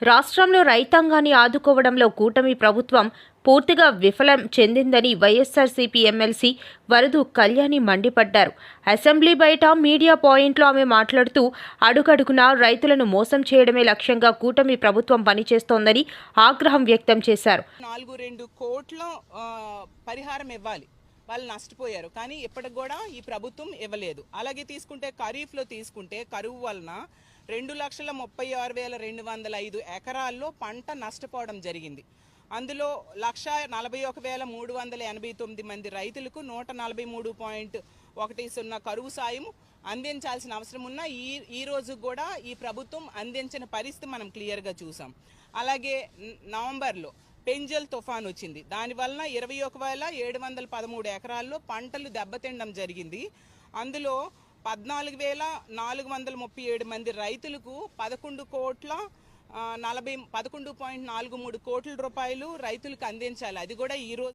రాష్ట్రంలో రైతాంగాన్ని ఆదుకోవడంలో కూటమి ప్రభుత్వం పూర్తిగా విఫలం చెందిందని వైఎస్ఆర్సీపీ ఎమ్మెల్సీ వరదు కళ్యాణి మండిపడ్డారు. అసెంబ్లీ బయట మీడియా పాయింట్లో ఆమె మాట్లాడుతూ అడుగడుగునా రైతులను మోసం చేయడమే లక్ష్యంగా కూటమి ప్రభుత్వం పనిచేస్తోందని ఆగ్రహం వ్యక్తం చేశారు. 4.2 కోట్ల పరిహారం ఇవ్వాలి, వాళ్ళు నష్టపోయారు, కానీ ఇప్పటికి కూడా ఈ ప్రభుత్వం ఇవ్వలేదు. అలాగే తీసుకుంటే ఖరీఫ్లో తీసుకుంటే కరువు వలన 2,36,205 ఎకరాల్లో పంట నష్టపోవడం జరిగింది. అందులో 1,41,389 మంది రైతులకు 143.10 కరువు సాయం అందించాల్సిన అవసరం ఉన్న ఈ రోజు కూడా ఈ ప్రభుత్వం అందించిన పరిస్థితి మనం క్లియర్గా చూసాం. అలాగే నవంబర్లో పెంజల్ తుఫాన్ వచ్చింది, దానివలన 21,713 ఎకరాల్లో పంటలు దెబ్బతినడం జరిగింది. అందులో 14,437 మంది రైతులకు 11.43 కోట్ల రూపాయలు రైతులకు అందించాలి. అది కూడా ఈరోజు